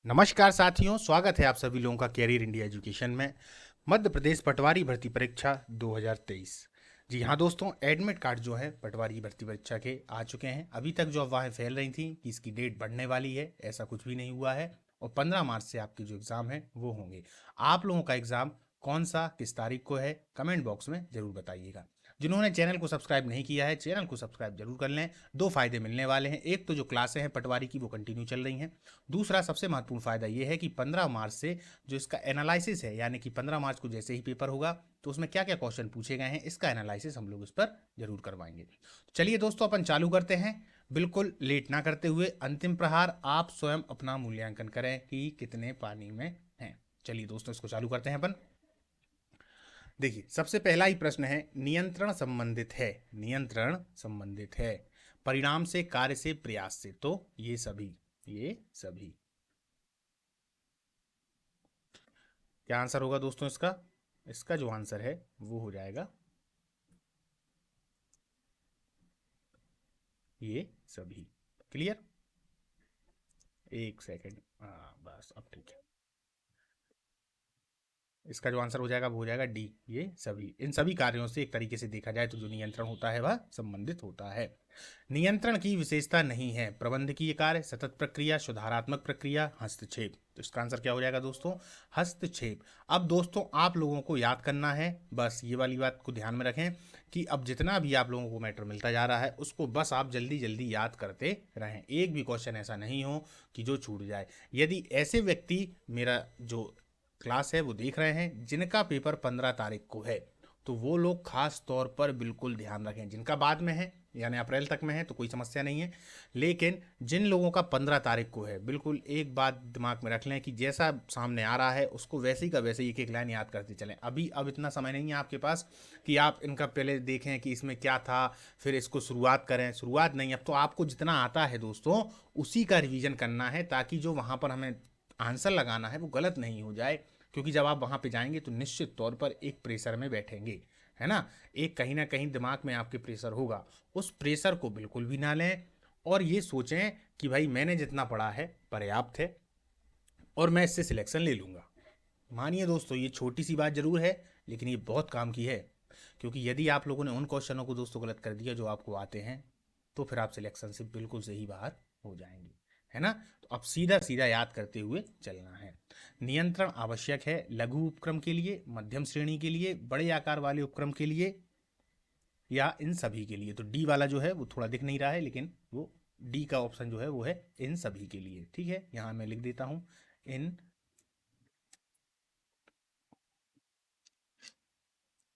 नमस्कार साथियों, स्वागत है आप सभी लोगों का कैरियर इंडिया एजुकेशन में। मध्य प्रदेश पटवारी भर्ती परीक्षा 2023। जी हाँ दोस्तों, एडमिट कार्ड जो है पटवारी भर्ती परीक्षा के आ चुके हैं। अभी तक जो अफवाहें फैल रही थी कि इसकी डेट बढ़ने वाली है, ऐसा कुछ भी नहीं हुआ है। और 15 मार्च से आपके जो एग्ज़ाम है वो होंगे। आप लोगों का एग्ज़ाम कौन सा किस तारीख को है, कमेंट बॉक्स में ज़रूर बताइएगा। जिन्होंने चैनल को सब्सक्राइब नहीं किया है, चैनल को सब्सक्राइब जरूर कर लें। दो फायदे मिलने वाले हैं। एक तो जो क्लासें हैं पटवारी की वो कंटिन्यू चल रही हैं। दूसरा सबसे महत्वपूर्ण फायदा ये है कि 15 मार्च से जो इसका एनालिसिस है, यानी कि 15 मार्च को जैसे ही पेपर होगा तो उसमें क्या क्या क्वेश्चन पूछे गए हैं, इसका एनालिसिस हम लोग इस पर जरूर करवाएंगे। तो चलिए दोस्तों, अपन चालू करते हैं। बिल्कुल लेट ना करते हुए अंतिम प्रहार आप स्वयं अपना मूल्यांकन करें कि कितने पानी में हैं। चलिए दोस्तों, इसको चालू करते हैं अपन। देखिए, सबसे पहला ही प्रश्न है, नियंत्रण संबंधित है। नियंत्रण संबंधित है परिणाम से, कार्य से, प्रयास से। तो ये सभी क्या आंसर होगा दोस्तों इसका? इसका जो आंसर है वो हो जाएगा ये सभी। क्लियर? एक सेकंड, हाँ बस अब ठीक है। इसका जो आंसर हो जाएगा वो हो जाएगा डी, ये सभी। इन सभी कार्यों से एक तरीके से देखा जाए तो जो नियंत्रण होता है वह संबंधित होता है। नियंत्रण की विशेषता नहीं है प्रबंधकीय कार्य, सतत प्रक्रिया, सुधारात्मक प्रक्रिया, हस्तक्षेप। तो इसका आंसर क्या हो जाएगा दोस्तों? हस्तक्षेप। अब दोस्तों आप लोगों को याद करना है, बस ये वाली बात को ध्यान में रखें कि अब जितना भी आप लोगों को मैटर मिलता जा रहा है उसको बस आप जल्दी जल्दी याद करते रहें। एक भी क्वेश्चन ऐसा नहीं हो कि जो छूट जाए। यदि ऐसे व्यक्ति मेरा जो क्लास है वो देख रहे हैं जिनका पेपर 15 तारीख को है, तो वो लोग खास तौर पर बिल्कुल ध्यान रखें। जिनका बाद में है यानी अप्रैल तक में है तो कोई समस्या नहीं है, लेकिन जिन लोगों का 15 तारीख को है, बिल्कुल एक बात दिमाग में रख लें कि जैसा सामने आ रहा है उसको वैसे ही का वैसे ही एक एक लाइन याद करते चलें। अभी अब इतना समय नहीं है आपके पास कि आप इनका पहले देखें कि इसमें क्या था, फिर इसको शुरुआत करें। शुरुआत नहीं, अब तो आपको जितना आता है दोस्तों उसी का रिवीजन करना है, ताकि जो वहाँ पर हमें आंसर लगाना है वो गलत नहीं हो जाए। क्योंकि जब आप वहाँ पे जाएंगे तो निश्चित तौर पर एक प्रेशर में बैठेंगे, है ना। एक कहीं ना कहीं दिमाग में आपके प्रेशर होगा, उस प्रेशर को बिल्कुल भी ना लें। और ये सोचें कि भाई मैंने जितना पढ़ा है पर्याप्त है और मैं इससे सिलेक्शन ले लूँगा। मानिए दोस्तों, ये छोटी सी बात जरूर है लेकिन ये बहुत काम की है। क्योंकि यदि आप लोगों ने उन क्वेश्चनों को दोस्तों गलत कर दिया जो आपको आते हैं, तो फिर आप सिलेक्शन से बिल्कुल सही बाहर हो जाएंगे, है ना। तो अब सीधा सीधा याद करते हुए चलना है। नियंत्रण आवश्यक है लघु उपक्रम के लिए, मध्यम श्रेणी के लिए, बड़े आकार वाले उपक्रम के लिए, या इन सभी के लिए। तो डी वाला जो है वो थोड़ा दिख नहीं रहा है, लेकिन वो डी का ऑप्शन जो है वो है इन सभी के लिए। ठीक है, यहां मैं लिख देता हूं इन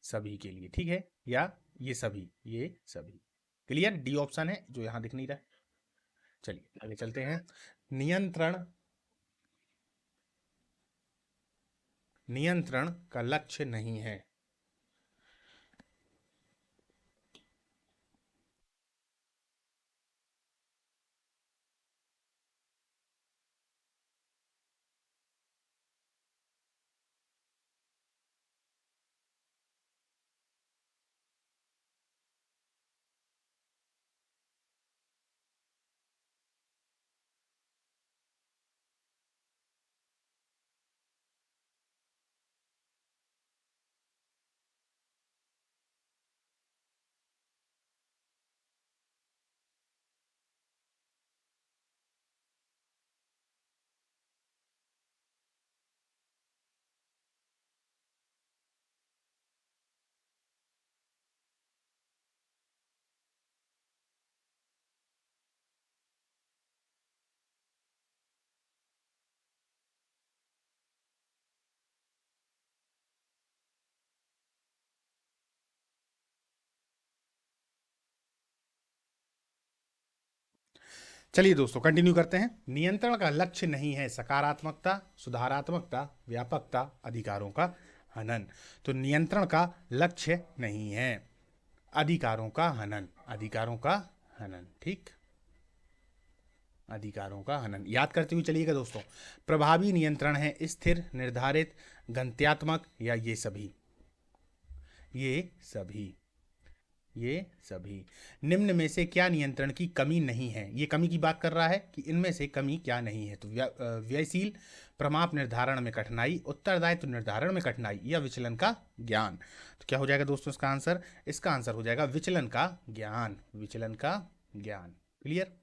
सभी के लिए। ठीक है, या ये सभी। क्लियर? डी ऑप्शन है जो यहां दिख नहीं रहा है। चलिए आगे चलते हैं। नियंत्रण नियंत्रण का लक्ष्य नहीं है। चलिए दोस्तों कंटिन्यू करते हैं। नियंत्रण का लक्ष्य नहीं है सकारात्मकता, सुधारात्मकता, व्यापकता, अधिकारों का हनन। तो नियंत्रण का लक्ष्य नहीं है अधिकारों का हनन। अधिकारों का हनन, ठीक। अधिकारों का हनन याद करते हुए चलिएगा दोस्तों। प्रभावी नियंत्रण है स्थिर, निर्धारित, गंत्यात्मक, या ये सभी। ये सभी ये सभी। निम्न में से क्या नियंत्रण की कमी नहीं है? ये कमी की बात कर रहा है कि इनमें से कमी क्या नहीं है। तो व्ययशील, प्रमाप निर्धारण में कठिनाई, उत्तरदायित्व निर्धारण में कठिनाई, या विचलन का ज्ञान। तो क्या हो जाएगा दोस्तों इसका आंसर? इसका आंसर हो जाएगा विचलन का ज्ञान। विचलन का ज्ञान। क्लियर?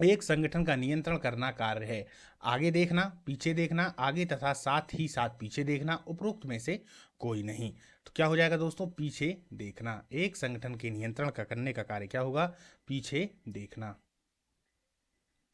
एक संगठन का नियंत्रण करना कार्य है। आगे देखना, पीछे देखना, आगे तथा साथ ही साथ पीछे देखना, उपरोक्त में से कोई नहीं। तो क्या हो जाएगा दोस्तों? पीछे देखना। एक संगठन के नियंत्रण का करने का कार्य क्या होगा? पीछे देखना।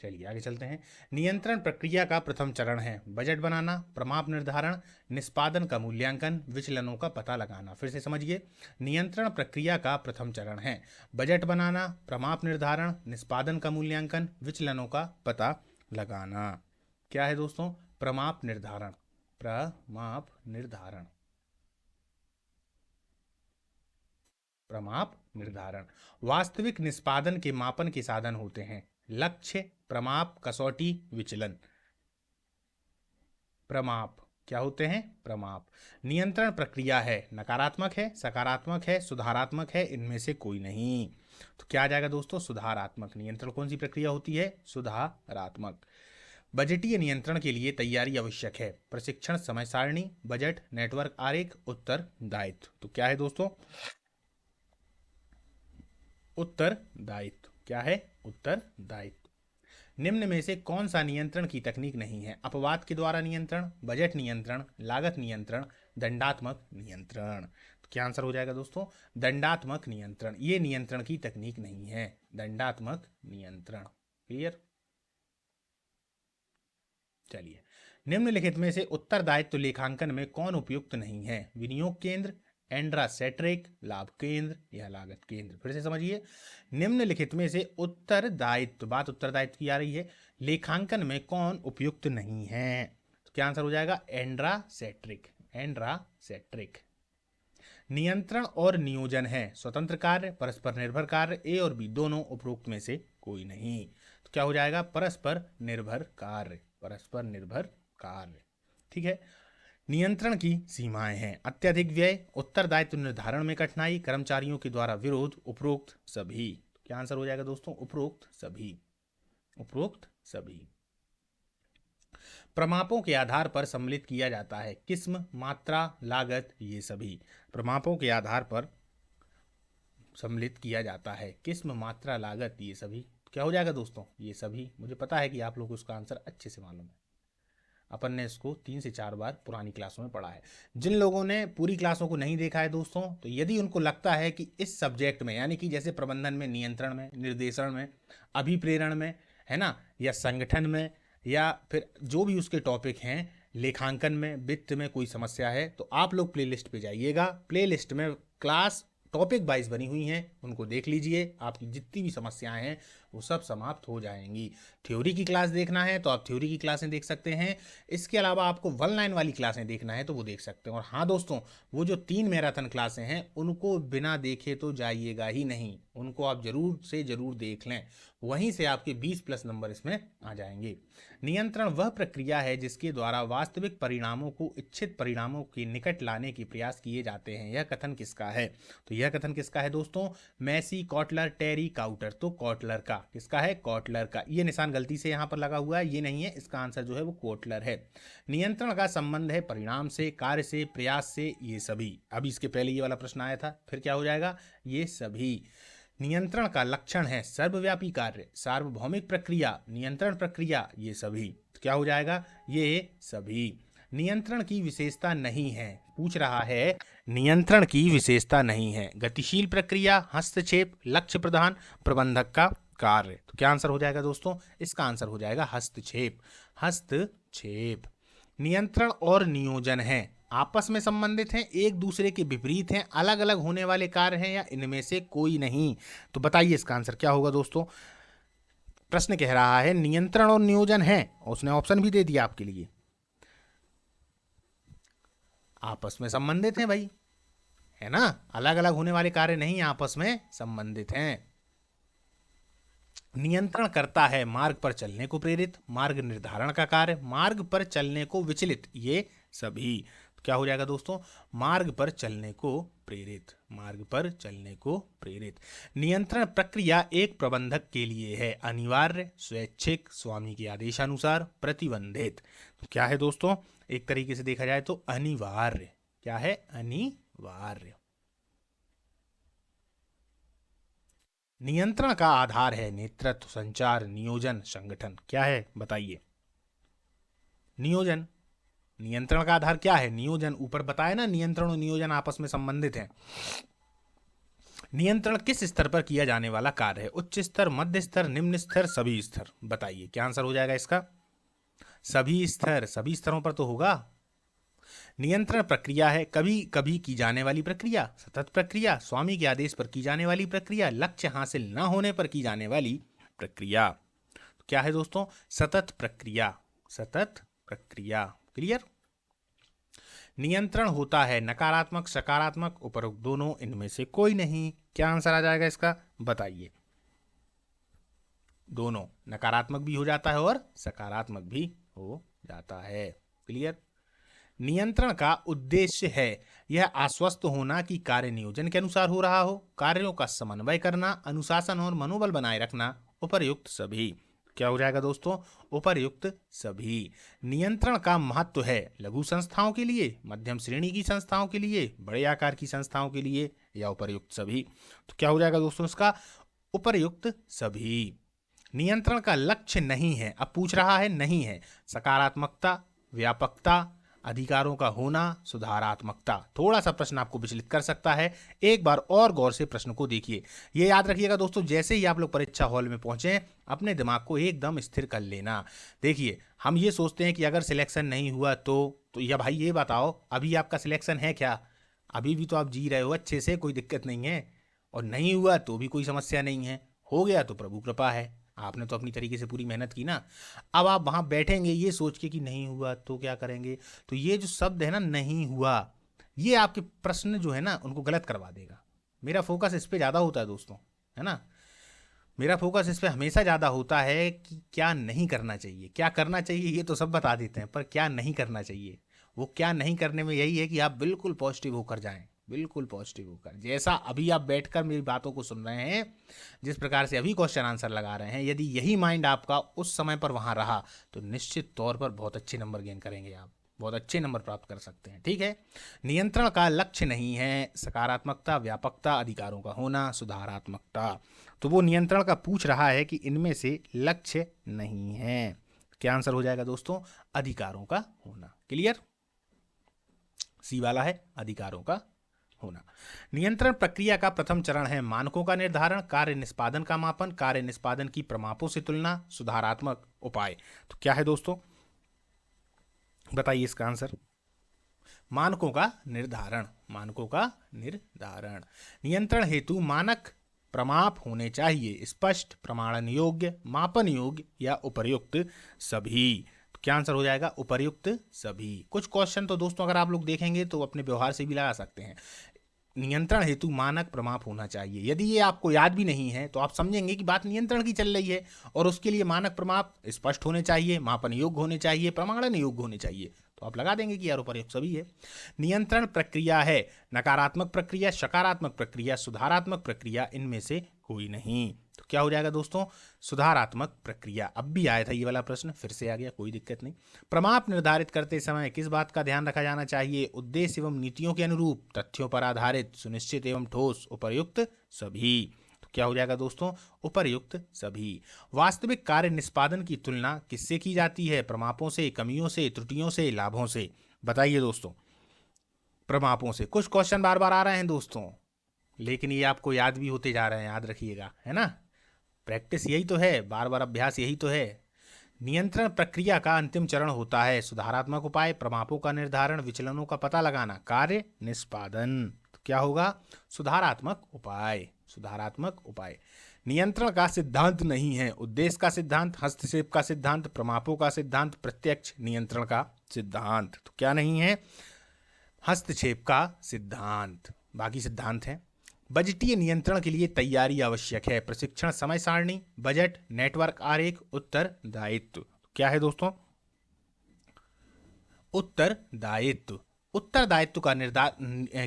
चलिए आगे चलते हैं। नियंत्रण प्रक्रिया का प्रथम चरण है बजट बनाना, प्रमाप निर्धारण, निष्पादन का मूल्यांकन, विचलनों का पता लगाना। फिर से समझिए, नियंत्रण प्रक्रिया का प्रथम चरण है बजट बनाना, प्रमाप निर्धारण, निष्पादन का मूल्यांकन, विचलनों का पता लगाना। क्या है दोस्तों? प्रमाप निर्धारण। प्रमाप निर्धारण। प्रमाप निर्धारण वास्तविक निष्पादन के मापन के साधन होते हैं। लक्ष्य, प्रमाप, कसौटी, विचलन। प्रमाप क्या होते हैं? प्रमाप। नियंत्रण प्रक्रिया है नकारात्मक है, सकारात्मक है, सुधारात्मक है, इनमें से कोई नहीं। तो क्या आ जाएगा दोस्तों? सुधारात्मक। नियंत्रण कौन सी प्रक्रिया होती है? सुधारात्मक। बजटीय नियंत्रण के लिए तैयारी आवश्यक है प्रशिक्षण, समय सारणी, बजट, नेटवर्क आरेख, उत्तरदायित्व। तो क्या है दोस्तों? उत्तरदायित्व। क्या है? उत्तरदायित्व। निम्न में से कौन सा नियंत्रण की तकनीक नहीं है? अपवाद के द्वारा नियंत्रण, बजट नियंत्रण, लागत नियंत्रण, दंडात्मक नियंत्रण। तो क्या आंसर हो जाएगा दोस्तों? दंडात्मक नियंत्रण। ये नियंत्रण की तकनीक नहीं है, दंडात्मक नियंत्रण। क्लियर? चलिए, निम्नलिखित में से उत्तरदायित्व लेखांकन में कौन उपयुक्त नहीं है? विनियोग केंद्र, एंड्रासेट्रिक, लाभ केंद्र, या लागत केंद्र। फिर से समझिए, निम्नलिखित में से उत्तरदायित्व, बात उत्तरदायित्व की आ रही है, लेखांकन में कौन उपयुक्त नहीं है? तो क्या आंसर हो जाएगा? एंड्रासेट्रिक। एंड्रासेट्रिक। नियंत्रण और नियोजन है स्वतंत्र कार्य, परस्पर निर्भर कार्य, ए और बी दोनों, उपरोक्त में से कोई नहीं। तो क्या हो जाएगा? परस्पर निर्भर कार्य। परस्पर निर्भर कार्य। ठीक है। नियंत्रण की सीमाएं हैं अत्यधिक व्यय, उत्तरदायित्व निर्धारण में कठिनाई, कर्मचारियों के द्वारा विरोध, उपरोक्त सभी। क्या आंसर हो जाएगा दोस्तों? उपरोक्त सभी। उपरोक्त सभी। प्रमापों के आधार पर सम्मिलित किया जाता है किस्म, मात्रा, लागत, ये सभी। प्रमापों के आधार पर सम्मिलित किया जाता है किस्म, मात्रा, लागत, ये सभी। क्या हो जाएगा दोस्तों? ये सभी। मुझे पता है कि आप लोगों को इसका आंसर अच्छे से मालूम है, अपन ने इसको 3 से 4 बार पुरानी क्लासों में पढ़ा है। जिन लोगों ने पूरी क्लासों को नहीं देखा है दोस्तों, तो यदि उनको लगता है कि इस सब्जेक्ट में, यानी कि जैसे प्रबंधन में, नियंत्रण में, निर्देशन में, अभिप्रेरण में, है ना, या संगठन में, या फिर जो भी उसके टॉपिक हैं, लेखांकन में, वित्त में कोई समस्या है, तो आप लोग प्लेलिस्ट पे जाइएगा। प्लेलिस्ट में क्लास टॉपिक वाइज बनी हुई हैं, उनको देख लीजिए। आपकी जितनी भी समस्याएं हैं वो सब समाप्त हो जाएंगी। थ्योरी की क्लास देखना है तो आप थ्योरी की क्लासें देख सकते हैं। इसके अलावा आपको 1 लाइन वाली क्लासें देखना है तो वो देख सकते हैं। और हाँ दोस्तों, वो जो 3 मैराथन क्लासें हैं उनको बिना देखे तो जाइएगा ही नहीं, उनको आप जरूर से जरूर देख लें, वहीं से आपके 20+ नंबर इसमें आ जाएंगे। नियंत्रण वह प्रक्रिया है जिसके द्वारा वास्तविक परिणामों को इच्छित परिणामों के निकट लाने के प्रयास किए जाते हैं। यह कथन किसका है? तो यह कथन किसका है दोस्तों? मैसी, कॉटलर, टेरी, काउटर। तो कॉटलर का। किसका है? कॉटलर का। ये निशान गलती से यहां पर लगा हुआ है, ये नहीं है, इसका आंसर जो है वो कॉटलर है। नियंत्रण का संबंध है परिणाम से, कार्य से, प्रयास से, ये सभी। अभी इसके पहले ये वाला प्रश्न आया था, फिर क्या हो जाएगा? ये सभी। नियंत्रण का लक्षण है सर्वव्यापी कार्य, सार्वभौमिक प्रक्रिया, नियंत्रण प्रक्रिया, ये सभी। तो क्या हो जाएगा? ये सभी। नियंत्रण की विशेषता नहीं है, पूछ रहा है, नियंत्रण की विशेषता नहीं है गतिशील प्रक्रिया, हस्तक्षेप, लक्ष्य प्रधान, प्रबंधक का कार्य। तो क्या आंसर हो जाएगा दोस्तों? इसका आंसर हो जाएगा हस्तक्षेप। हस्तक्षेप। नियंत्रण और नियोजन है आपस में संबंधित हैं, एक दूसरे के विपरीत हैं, अलग अलग होने वाले कार्य हैं, या इनमें से कोई नहीं? तो बताइए इसका आंसर क्या होगा दोस्तों? प्रश्न कह रहा है नियंत्रण और नियोजन है, उसने ऑप्शन भी दे दिया आपके लिए। आपस में संबंधित हैं भाई, है ना, अलग अलग होने वाले कार्य नहीं, आपस में संबंधित हैं। नियंत्रण करता है मार्ग पर चलने को प्रेरित, मार्ग निर्धारण का कार्य, मार्ग पर चलने को विचलित, ये सभी। क्या हो जाएगा दोस्तों? मार्ग पर चलने को प्रेरित, मार्ग पर चलने को प्रेरित। नियंत्रण प्रक्रिया एक प्रबंधक के लिए है अनिवार्य, स्वैच्छिक, स्वामी के आदेशानुसार, प्रतिबंधित। तो क्या है दोस्तों? एक तरीके से देखा जाए तो अनिवार्य। क्या है? अनिवार्य। नियंत्रण का आधार है नेतृत्व, संचार, नियोजन, संगठन। क्या है बताइए? नियोजन। नियंत्रण का आधार क्या है? नियोजन। ऊपर बताया ना, नियंत्रण और नियोजन आपस में संबंधित हैं। नियंत्रण किस स्तर पर किया जाने वाला कार्य है? उच्च स्तर, मध्य स्तर, निम्न स्तर, सभी स्तर। बताइए क्या आंसर हो जाएगा इसका? सभी स्तर। सभी स्तरों पर तो होगा। नियंत्रण प्रक्रिया है कभी कभी की जाने वाली प्रक्रिया, सतत प्रक्रिया, स्वामी के आदेश पर की जाने वाली प्रक्रिया, लक्ष्य हासिल न होने पर की जाने वाली प्रक्रिया। तो क्या है दोस्तों? सतत प्रक्रिया। सतत प्रक्रिया। क्लियर? नियंत्रण होता है नकारात्मक, सकारात्मक, उपरोक्त दोनों, इनमें से कोई नहीं। क्या आंसर आ जाएगा इसका? बताइए। दोनों। नकारात्मक भी हो जाता है और सकारात्मक भी हो जाता है। क्लियर? नियंत्रण का उद्देश्य है यह आश्वस्त होना कि कार्य नियोजन के अनुसार हो रहा हो, कार्यों का समन्वय करना, अनुशासन और मनोबल बनाए रखना, उपर्युक्त सभी। क्या हो जाएगा दोस्तों? उपर्युक्त सभी। नियंत्रण का महत्व है लघु संस्थाओं के लिए, मध्यम श्रेणी की संस्थाओं के लिए, बड़े आकार की संस्थाओं के लिए, या उपर्युक्त सभी। तो क्या हो जाएगा दोस्तों इसका? उपर्युक्त सभी। नियंत्रण का लक्ष्य नहीं है, अब पूछ रहा है नहीं है, सकारात्मकता, व्यापकता, अधिकारों का होना, सुधारात्मकता। थोड़ा सा प्रश्न आपको विचलित कर सकता है, एक बार और गौर से प्रश्न को देखिए। ये याद रखिएगा दोस्तों, जैसे ही आप लोग परीक्षा हॉल में पहुंचे अपने दिमाग को एकदम स्थिर कर लेना। देखिए, हम ये सोचते हैं कि अगर सिलेक्शन नहीं हुआ तो या भाई ये बताओ अभी आपका सिलेक्शन है क्या? अभी भी तो आप जी रहे हो अच्छे से, कोई दिक्कत नहीं है। और नहीं हुआ तो भी कोई समस्या नहीं है, हो गया तो प्रभु कृपा है, आपने तो अपनी तरीके से पूरी मेहनत की ना। अब आप वहां बैठेंगे ये सोच के कि नहीं हुआ तो क्या करेंगे, तो ये जो शब्द है ना, नहीं हुआ, ये आपके प्रश्न जो है ना उनको गलत करवा देगा। मेरा फोकस इस पे ज़्यादा होता है दोस्तों, है ना। मेरा फोकस इस पे हमेशा ज़्यादा होता है कि क्या नहीं करना चाहिए, क्या करना चाहिए ये तो सब बता देते हैं, पर क्या नहीं करना चाहिए, वो क्या नहीं करने में यही है कि आप बिल्कुल पॉजिटिव होकर जाएं, बिल्कुल पॉजिटिव होकर। जैसा अभी आप बैठकर मेरी बातों को सुन रहे हैं, जिस प्रकार से अभी क्वेश्चन आंसर लगा रहे हैं, यदि यही माइंड आपका उस समय पर वहाँ रहा तो निश्चित तौर पर बहुत अच्छे नंबर गेन करेंगे आप, बहुत अच्छे नंबर प्राप्त कर सकते हैं। ठीक है? नियंत्रण का लक्ष्य नहीं है सकारात्मकता, व्यापकता, अधिकारों का होना, सुधारात्मकता। तो वो नियंत्रण का पूछ रहा है कि इनमें से लक्ष्य नहीं है। क्या आंसर हो जाएगा दोस्तों? अधिकारों का होना। क्लियर? सी वाला है अधिकारों का होना। नियंत्रण प्रक्रिया का प्रथम चरण है मानकों का निर्धारण, कार्य निष्पादन का मापन, कार्य निष्पादन की प्रमापों से तुलना, सुधारात्मक उपाय। तो क्या है दोस्तों? बताइए इसका आंसर। मानकों का निर्धारण। मानकों का निर्धारण। नियंत्रण हेतु मानक प्रमाप होने चाहिए, स्पष्ट, प्रमाणन योग्य, मापन योग्य, या उपर्युक्त सभी। तो क्या आंसर हो जाएगा? उपर्युक्त सभी। कुछ क्वेश्चन तो दोस्तों अगर आप लोग देखेंगे तो अपने व्यवहार से भी लगा सकते हैं। नियंत्रण हेतु मानक प्रमाप होना चाहिए, यदि ये आपको याद भी नहीं है तो आप समझेंगे कि बात नियंत्रण की चल रही है, और उसके लिए मानक प्रमाप स्पष्ट होने चाहिए, मापन योग्य होने चाहिए, प्रमाणन योग्य होने चाहिए, तो आप लगा देंगे कि यार उपर्युक्त सभी है। नियंत्रण प्रक्रिया है नकारात्मक प्रक्रिया, सकारात्मक प्रक्रिया, सुधारात्मक प्रक्रिया, इनमें से कोई नहीं। तो क्या हो जाएगा दोस्तों? सुधारात्मक प्रक्रिया। अब भी आया था ये वाला प्रश्न, फिर से आ गया, कोई दिक्कत नहीं। प्रमाप निर्धारित करते समय किस बात का ध्यान रखा जाना चाहिए? उद्देश्य एवं नीतियों के अनुरूप, तथ्यों पर आधारित, सुनिश्चित एवं ठोस, उपर्युक्त सभी। तो क्या हो जाएगा दोस्तों? उपर्युक्त सभी। वास्तविक कार्य निष्पादन की तुलना किससे की जाती है? प्रमापों से, कमियों से, त्रुटियों से, लाभों से। बताइए दोस्तों। प्रमापों से। कुछ क्वेश्चन बार बार आ रहे हैं दोस्तों, लेकिन ये आपको याद भी होते जा रहे हैं, याद रखिएगा, है ना। प्रैक्टिस यही तो है, बार बार अभ्यास यही तो है। नियंत्रण प्रक्रिया का अंतिम चरण होता है सुधारात्मक उपाय, प्रमापों का निर्धारण, विचलनों का पता लगाना, कार्य निष्पादन। तो क्या होगा? सुधारात्मक उपाय। सुधारात्मक उपाय। नियंत्रण का सिद्धांत नहीं है उद्देश्य का सिद्धांत, हस्तक्षेप का सिद्धांत, प्रमापों का सिद्धांत, प्रत्यक्ष नियंत्रण का सिद्धांत। तो क्या नहीं है? हस्तक्षेप का सिद्धांत। बाकी सिद्धांत है। बजटीय नियंत्रण के लिए तैयारी आवश्यक है, प्रशिक्षण समय सारणी, बजट, नेटवर्क आरेख, उत्तरदायित्व। क्या है दोस्तों? उत्तरदायित्व। उत्तरदायित्व का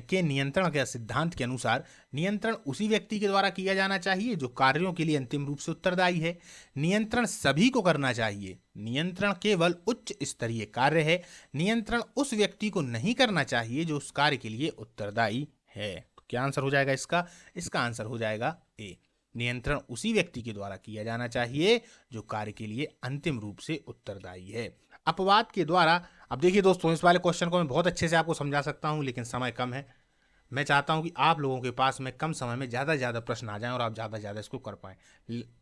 के नियंत्रण के सिद्धांत के अनुसार नियंत्रण उसी व्यक्ति के द्वारा किया जाना चाहिए जो कार्यों के लिए अंतिम रूप से उत्तरदायी है। नियंत्रण सभी को करना चाहिए। नियंत्रण केवल उच्च स्तरीय कार्य है। नियंत्रण उस व्यक्ति को नहीं करना चाहिए जो उस कार्य के लिए उत्तरदायी है। तो क्या आंसर हो जाएगा इसका? इसका आंसर हो जाएगा ए। नियंत्रण उसी व्यक्ति के द्वारा किया जाना चाहिए जो कार्य के लिए अंतिम रूप से उत्तरदायी है। अपवाद के द्वारा, अब देखिए दोस्तों, इस वाले क्वेश्चन को मैं बहुत अच्छे से आपको समझा सकता हूं, लेकिन समय कम है। मैं चाहता हूं कि आप लोगों के पास में कम समय में ज़्यादा से ज़्यादा प्रश्न आ जाएं और आप ज़्यादा से ज़्यादा इसको कर पाएं।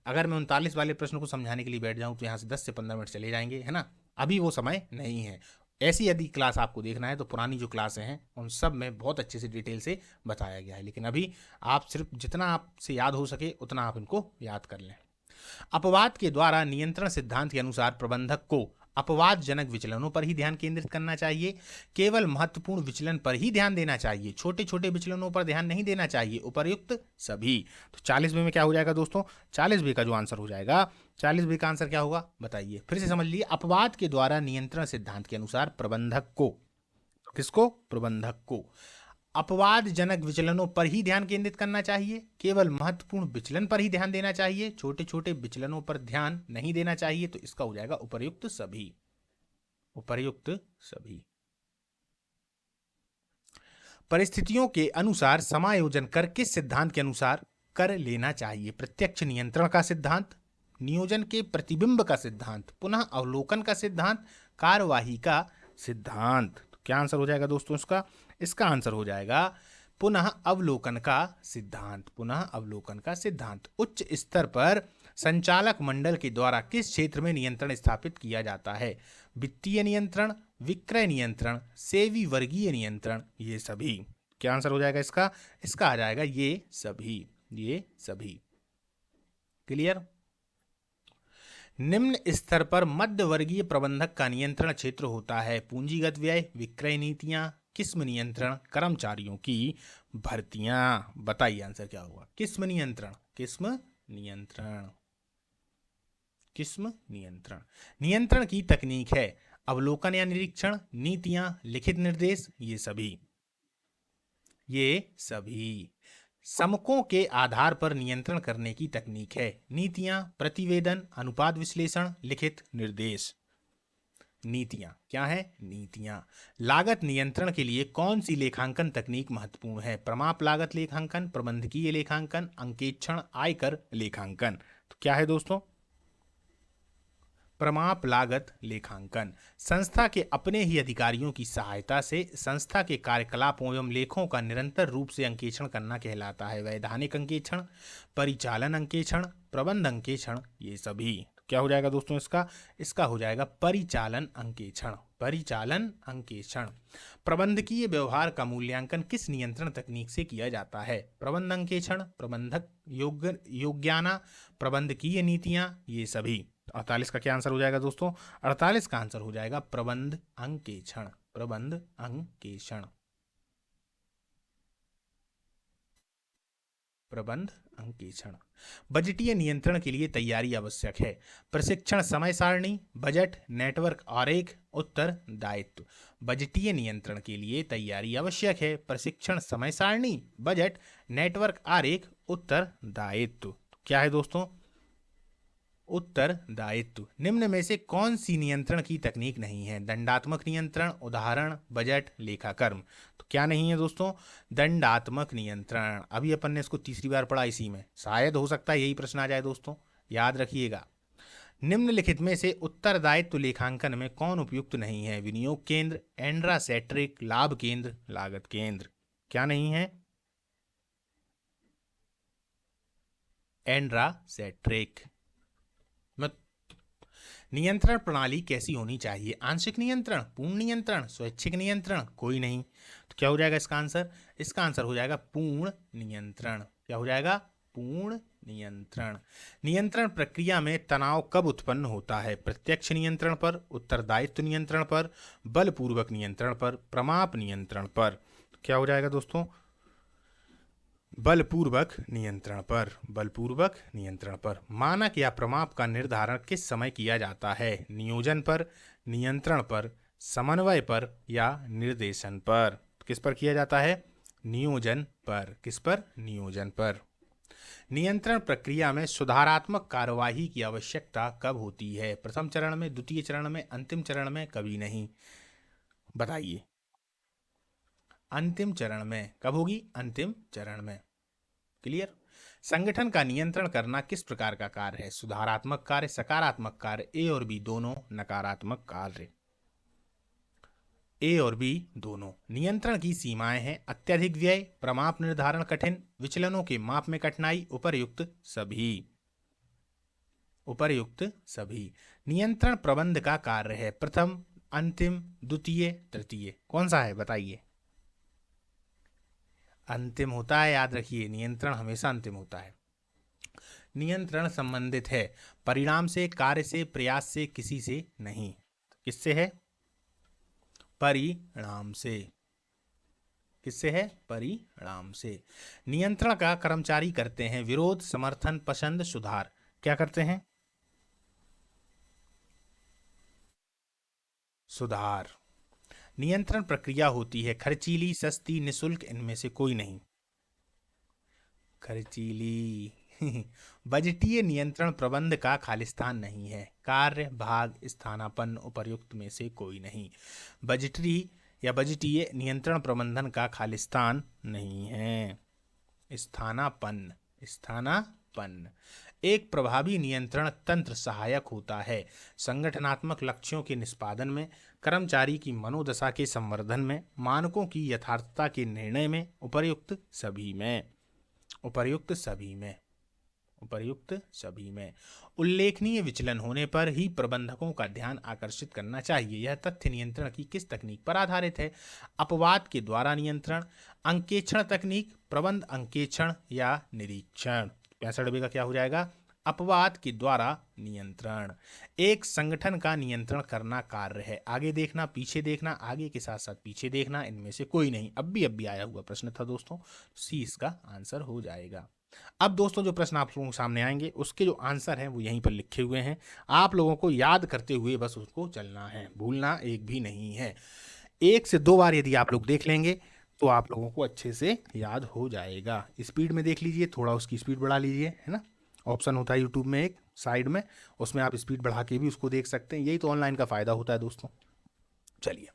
अगर मैं 39 वाले प्रश्न को समझाने के लिए बैठ जाऊं तो यहाँ से 10 से 15 मिनट चले जाएंगे, है ना। अभी वो समय नहीं है। ऐसी यदि क्लास आपको देखना है तो पुरानी जो क्लासें हैं उन सब में बहुत अच्छे से डिटेल से बताया गया है, लेकिन अभी आप सिर्फ जितना आपसे याद हो सके उतना आप इनको याद कर लें। अपवाद के द्वारा नियंत्रण सिद्धांत के अनुसार प्रबंधक को अपवादजनक विचलनों पर ही ध्यान केंद्रित करना चाहिए। केवल महत्वपूर्ण विचलन पर ही ध्यान देना चाहिए। छोटे छोटे विचलनों पर ध्यान नहीं देना चाहिए। उपर्युक्त सभी। तो 40 में क्या हो जाएगा दोस्तों? 40 का जो आंसर हो जाएगा, 40 का आंसर क्या होगा बताइए? फिर से समझ लीजिए। अपवाद के द्वारा नियंत्रण सिद्धांत के अनुसार प्रबंधक को, किसको? प्रबंधक को अपवादजनक विचलनों पर ही ध्यान केंद्रित करना चाहिए। केवल महत्वपूर्ण विचलन पर ही ध्यान देना चाहिए। छोटे छोटे विचलनों पर ध्यान नहीं देना चाहिए। तो इसका हो जाएगा उपर्युक्त सभी। उपर्युक्त सभी। परिस्थितियों के अनुसार समायोजन कर किस सिद्धांत के अनुसार कर लेना चाहिए? प्रत्यक्ष नियंत्रण का सिद्धांत, नियोजन के प्रतिबिंब का सिद्धांत, पुनः अवलोकन का सिद्धांत, कार्यवाही का सिद्धांत। तो क्या आंसर हो जाएगा दोस्तों इसका? इसका आंसर हो जाएगा पुनः अवलोकन का सिद्धांत। पुनः अवलोकन का सिद्धांत। उच्च स्तर पर संचालक मंडल के द्वारा किस क्षेत्र में नियंत्रण स्थापित किया जाता है? वित्तीय नियंत्रण, विक्रय नियंत्रण, सेवी वर्गीय नियंत्रण, ये सभी। क्या आंसर हो जाएगा इसका? इसका आ जाएगा ये सभी। ये सभी। क्लियर? निम्न स्तर पर मध्य वर्गीय प्रबंधक का नियंत्रण क्षेत्र होता है पूंजीगत व्यय, विक्रय नीतियां, किस्म नियंत्रण, कर्मचारियों की भर्तियां। बताइए आंसर क्या होगा? किस्म नियंत्रण। किस्म नियंत्रण। किस्म नियंत्रण। नियंत्रण की तकनीक है अवलोकन या निरीक्षण, नीतियां, लिखित निर्देश, ये सभी। ये सभी। समकों के आधार पर नियंत्रण करने की तकनीक है नीतियां, प्रतिवेदन, अनुपात विश्लेषण, लिखित निर्देश। नीतियां क्या है? नीतियां। लागत नियंत्रण के लिए कौन सी लेखांकन तकनीक महत्वपूर्ण है? प्रमाप लागत लेखांकन, प्रबंधकीय लेखांकन, अंकेक्षण, आयकर लेखांकन। तो क्या है दोस्तों? प्रमाप लागत लेखांकन। संस्था के अपने ही अधिकारियों की सहायता से संस्था के कार्यकलापों एवं लेखों का निरंतर रूप से अंकेक्षण करना कहलाता है वैधानिक अंकेक्षण, परिचालन अंकेक्षण, प्रबंध अंकेक्षण, ये सभी। तो क्या हो जाएगा दोस्तों इसका? इसका हो जाएगा परिचालन अंकेक्षण। परिचालन अंकेक्षण। प्रबंधकीय व्यवहार का मूल्यांकन किस नियंत्रण तकनीक से किया जाता है? प्रबंध अंकेक्षण, प्रबंधक योग्याना, प्रबंधकीय नीतियां, ये सभी। 48 का क्या आंसर हो जाएगा दोस्तों? 48 का आंसर हो जाएगा प्रबंध अंकेक्षण। प्रबंध अंकेक्षण। प्रबंध अंकेक्षण। बजटीय नियंत्रण के लिए तैयारी आवश्यक है। प्रशिक्षण समय सारणी, बजट, नेटवर्क आरेख, उत्तरदायित्व। बजटीय नियंत्रण के लिए तैयारी आवश्यक है। प्रशिक्षण समय सारणी, बजट, नेटवर्क आरेख, उत्तरदायित्व। क्या है दोस्तों? उत्तरदायित्व। निम्न में से कौन सी नियंत्रण की तकनीक नहीं है? दंडात्मक नियंत्रण, उदाहरण, बजट, लेखाकर्म। तो क्या नहीं है दोस्तों? दंडात्मक नियंत्रण। अभी अपन ने इसको तीसरी बार पढ़ा इसी में, शायद हो सकता है यही प्रश्न आ जाए दोस्तों, याद रखिएगा। निम्नलिखित में से उत्तरदायित्व लेखांकन में कौन उपयुक्त नहीं है? विनियोग केंद्र, एंड्रासेट्रिक, लाभ केंद्र, लागत केंद्र। क्या नहीं है? एंड्रासेट्रिक। नियंत्रण प्रणाली कैसी होनी चाहिए? आंशिक नियंत्रण, पूर्ण नियंत्रण, स्वैच्छिक नियंत्रण, कोई नहीं। तो क्या हो जाएगा इसका आंसर? इसका आंसर हो जाएगा पूर्ण नियंत्रण। क्या हो जाएगा? पूर्ण नियंत्रण। नियंत्रण प्रक्रिया में तनाव कब उत्पन्न होता है? प्रत्यक्ष नियंत्रण पर, उत्तरदायित्व नियंत्रण पर, बलपूर्वक नियंत्रण पर, प्रमाप नियंत्रण पर। क्या हो जाएगा दोस्तों? बलपूर्वक नियंत्रण पर। बलपूर्वक नियंत्रण पर। मानक या प्रमाप का निर्धारण किस समय किया जाता है? नियोजन पर, नियंत्रण पर, समन्वय पर या निर्देशन पर। किस पर किया जाता है? नियोजन पर। किस पर? नियोजन पर। नियंत्रण प्रक्रिया में सुधारात्मक कार्यवाही की आवश्यकता कब होती है? प्रथम चरण में, द्वितीय चरण में, अंतिम चरण में, कभी नहीं? बताइए। अंतिम चरण में। कब होगी? अंतिम चरण में। क्लियर? संगठन का नियंत्रण करना किस प्रकार का कार्य है? सुधारात्मक कार्य, सकारात्मक कार्य, ए और बी दोनों, नकारात्मक कार्य। ए और बी दोनों। नियंत्रण की सीमाएं हैं अत्यधिक व्यय, प्रमाप निर्धारण कठिन, विचलनों के माप में कठिनाई, उपर्युक्त सभी। उपर्युक्त सभी। नियंत्रण प्रबंध का कार्य है प्रथम, अंतिम, द्वितीय, तृतीय। कौन सा है बताइए? अंतिम होता है, याद रखिए, नियंत्रण हमेशा अंतिम होता है। नियंत्रण संबंधित है परिणाम से, कार्य से, प्रयास से, किसी से नहीं। किससे है? परिणाम से। किससे है? परिणाम से। नियंत्रण का कर्मचारी करते हैं विरोध, समर्थन, पसंद, सुधार। क्या करते हैं? सुधार। नियंत्रण प्रक्रिया होती है खर्चीली, सस्ती, निशुल्क, इनमें से कोई नहीं। खर्चीली। बजटीय नियंत्रण प्रबंध का खालिस्तान नहीं है। कार्य, भाग, स्थानापन्न, उपर्युक्त में से कोई नहीं। बजटरी या बजटीय नियंत्रण प्रबंधन का खालिस्तान नहीं है। स्थानापन्न। स्थानापन्न। एक प्रभावी नियंत्रण तंत्र सहायक होता है संगठनात्मक लक्ष्यों के निष्पादन में, कर्मचारी की मनोदशा के संवर्धन में, मानकों की यथार्थता के निर्णय में, उपर्युक्त सभी में। उपर्युक्त सभी में। उपर्युक्त सभी में। उल्लेखनीय विचलन होने पर ही प्रबंधकों का ध्यान आकर्षित करना चाहिए। यह तथ्य नियंत्रण की किस तकनीक पर आधारित है? अपवाद के द्वारा नियंत्रण, अंकेक्षण तकनीक, प्रबंध अंकेक्षण या निरीक्षण। 65 का क्या हो जाएगा? अपवाद के द्वारा नियंत्रण। एक संगठन का नियंत्रण करना कार्य है। आगे देखना, पीछे देखना, आगे के साथ साथ पीछे देखना, इनमें से कोई नहीं। अब भी आया हुआ प्रश्न था दोस्तों, सी इसका आंसर हो जाएगा। अब दोस्तों जो प्रश्न आप लोगों के सामने आएंगे उसके जो आंसर हैं वो यहीं पर लिखे हुए हैं, आप लोगों को याद करते हुए बस उसको चलना है, भूलना एक भी नहीं है। 1 से 2 बार यदि आप लोग देख लेंगे तो आप लोगों को अच्छे से याद हो जाएगा। स्पीड में देख लीजिए, थोड़ा उसकी स्पीड बढ़ा लीजिए, है ना। ऑप्शन होता है यूट्यूब में एक साइड में, उसमें आप स्पीड बढ़ा के भी उसको देख सकते हैं। यही तो ऑनलाइन का फायदा होता है दोस्तों। चलिए,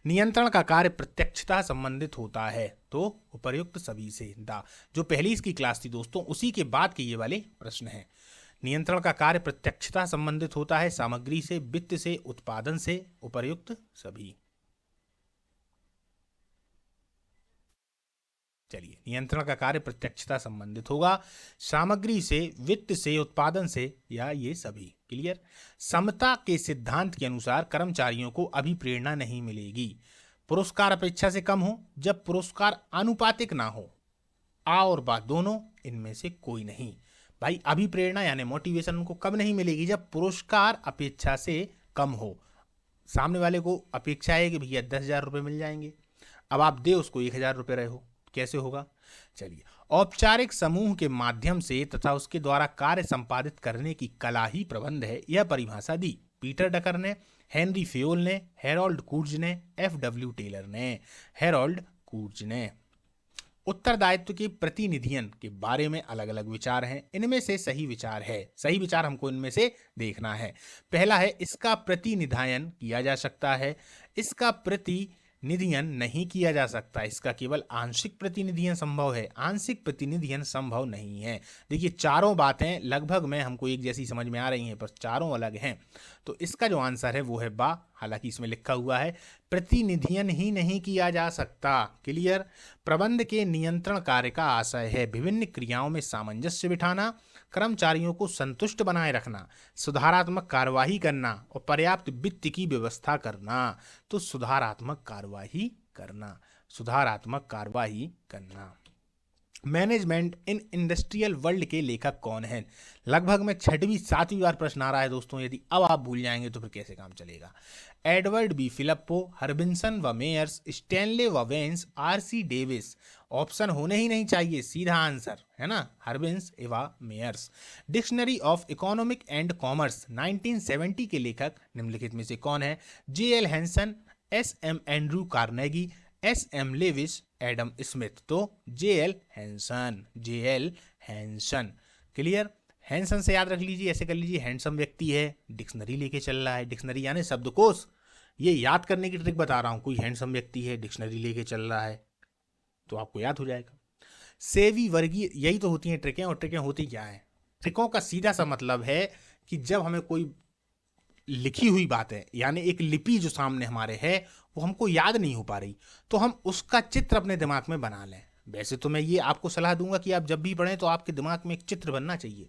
नियंत्रण का कार्य प्रत्यक्षता संबंधित होता है तो उपर्युक्त सभी से। दा जो पहली इसकी क्लास थी दोस्तों उसी के बाद के ये वाले प्रश्न हैं। नियंत्रण का कार्य प्रत्यक्षता संबंधित होता है सामग्री से, वित्त से, उत्पादन से, उपर्युक्त सभी। चलिए, नियंत्रण का कार्य प्रत्यक्षता संबंधित होगा सामग्री से, वित्त से, उत्पादन से या ये सभी। क्लियर? समता के सिद्धांत के अनुसार कर्मचारियों को अभिप्रेरणा नहीं मिलेगी पुरस्कार अपेक्षा से कम हो, जब पुरस्कार आनुपातिक ना हो। आ और बा दोनों, इनमें से कोई नहीं। भाई अभिप्रेरणा यानी मोटिवेशन उनको कब नहीं मिलेगी? जब पुरस्कार अपेक्षा से कम हो। सामने वाले को अपेक्षा है कि भैया 10,000 रुपये मिल जाएंगे, अब आप दे उसको 1,000 रुपये रहे हो, कैसे होगा? चलिए, औपचारिक समूह के माध्यम से तथा उसके द्वारा कार्य संपादित करने की कला ही प्रबंध है, यह परिभाषा दी पीटर डकर ने, हेनरी फेयोल ने, हेरोल्ड कूर्ज ने, F.W. टेलर ने। हेरोल्ड कूर्ज ने। उत्तरदायित्व के प्रतिनिधियन के बारे में अलग अलग विचार हैं, इनमें से सही विचार है, सही विचार हमको इनमें से देखना है। पहला है इसका प्रतिनिधायन किया जा सकता है, इसका प्रतिनिधियन नहीं किया जा सकता, इसका केवल आंशिक प्रतिनिधियन संभव है, आंशिक प्रतिनिधियन संभव नहीं है। देखिए चारों बातें लगभग में हमको एक जैसी समझ में आ रही हैं पर चारों अलग हैं, तो इसका जो आंसर है वो है बा। हालांकि इसमें लिखा हुआ है प्रतिनिधियन ही नहीं किया जा सकता। क्लियर? प्रबंध के नियंत्रण कार्य का आशय है विभिन्न क्रियाओं में सामंजस्य बिठाना, कर्मचारियों को संतुष्ट बनाए रखना, सुधारात्मक कार्यवाही करना और पर्याप्त वित्त की व्यवस्था करना। तो सुधारात्मक कार्यवाही करना, सुधारात्मक कार्यवाही करना। मैनेजमेंट इन इंडस्ट्रियल वर्ल्ड के लेखक कौन हैं? लगभग में 6वीं 7वीं बार प्रश्न आ रहा है दोस्तों, यदि अब आप भूल जाएंगे तो फिर कैसे काम चलेगा। एडवर्ड बी फिलिप्पो, हरबिन्सन व मेयर्स, स्टैनले व वेंस, R.C. डेविस ऑप्शन होने ही नहीं चाहिए, सीधा आंसर है ना, Herbins Eva Meyers. Dictionary of economic and commerce 1970 के लेखक निम्नलिखित में से कौन है? J L. Hanson, S M. Andrew Carnegie, S M. Lewis, Adam Smith. तो J L. Hanson, J L. Hanson. Clear? Hanson से याद रख लीजिए, ऐसे कर लीजिए, हैंडसम व्यक्ति है, डिक्शनरी लेके चल रहा है, डिक्शनरी यानी शब्दकोश, ये याद करने की ट्रिक बता रहा हूं, कोई हैंडसम व्यक्ति है, डिक्शनरी लेके चल रहा है, तो आपको याद हो जाएगा। सेवी वर्गीय, यही तो होती हैं ट्रिकें, और ट्रिकें होती क्या है? ट्रिकों का सीधा सा मतलब है कि जब हमें कोई लिखी हुई बात है, यानी एक लिपि जो सामने हमारे है वो हमको याद नहीं हो पा रही, तो हम उसका चित्र अपने दिमाग में बना लें। वैसे तो मैं ये आपको सलाह दूंगा कि आप जब भी पढ़ें तो आपके दिमाग में एक चित्र बनना चाहिए।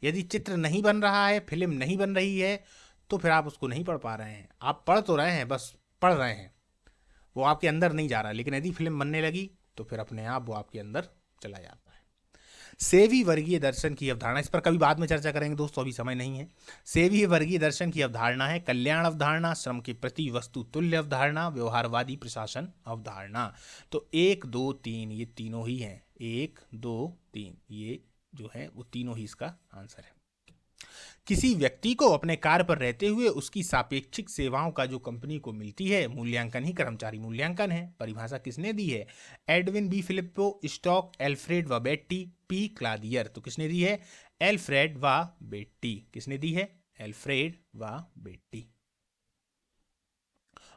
यदि चित्र नहीं बन रहा है, फिल्म नहीं बन रही है, तो फिर आप उसको नहीं पढ़ पा रहे हैं। आप पढ़ तो रहे हैं, बस पढ़ रहे हैं, वो आपके अंदर नहीं जा रहा। लेकिन यदि फिल्म बनने लगी तो फिर अपने आप वो आपके अंदर चला जाता है। सेवी वर्गीय दर्शन की अवधारणा, इस पर कभी बाद में चर्चा करेंगे दोस्तों, अभी समय नहीं है। सेवी वर्गीय दर्शन की अवधारणा है कल्याण अवधारणा, श्रम के प्रति वस्तु तुल्य अवधारणा, व्यवहारवादी प्रशासन अवधारणा। तो 1 2 3 ये तीनों ही हैं, 1 2 3 ये जो है वो तीनों ही इसका आंसर है। किसी व्यक्ति को अपने कार्य पर रहते हुए उसकी सापेक्षिक सेवाओं का जो कंपनी को मिलती है मूल्यांकन ही कर्मचारी मूल्यांकन है। परिभाषा किसने दी है? Edwin B Flippo, Stock, Alfred व बेट्टी, पी क्लादियर। तो किसने दी है? एल्फ्रेड व बेट्टी। किसने दी है? एल्फ्रेड व बेट्टी।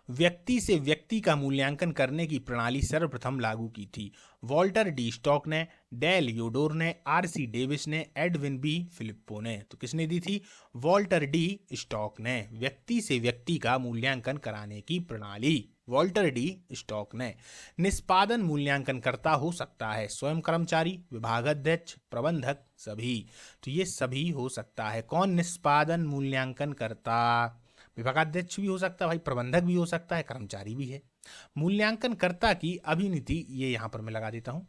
व्यक्ति से व्यक्ति का मूल्यांकन करने की प्रणाली सर्वप्रथम लागू की थी वॉल्टर डी स्टॉक ने, डेल योडोर ने, आर.सी. डेविस ने, एडविन बी फिलिप्पो ने। तो किसने दी थी? वॉल्टर डी स्टॉक ने। व्यक्ति से व्यक्ति का मूल्यांकन कराने की प्रणाली वॉल्टर डी स्टॉक ने। निष्पादन मूल्यांकन करता हो सकता है स्वयं कर्मचारी, विभागाध्यक्ष, प्रबंधक, सभी। तो ये सभी हो सकता है। कौन निष्पादन मूल्यांकन करता? विभागाध्यक्ष भी हो सकता है भाई, प्रबंधक भी हो सकता है, कर्मचारी भी है। मूल्यांकनकर्ता की अभिनीति, ये यहां पर मैं लगा देता हूं,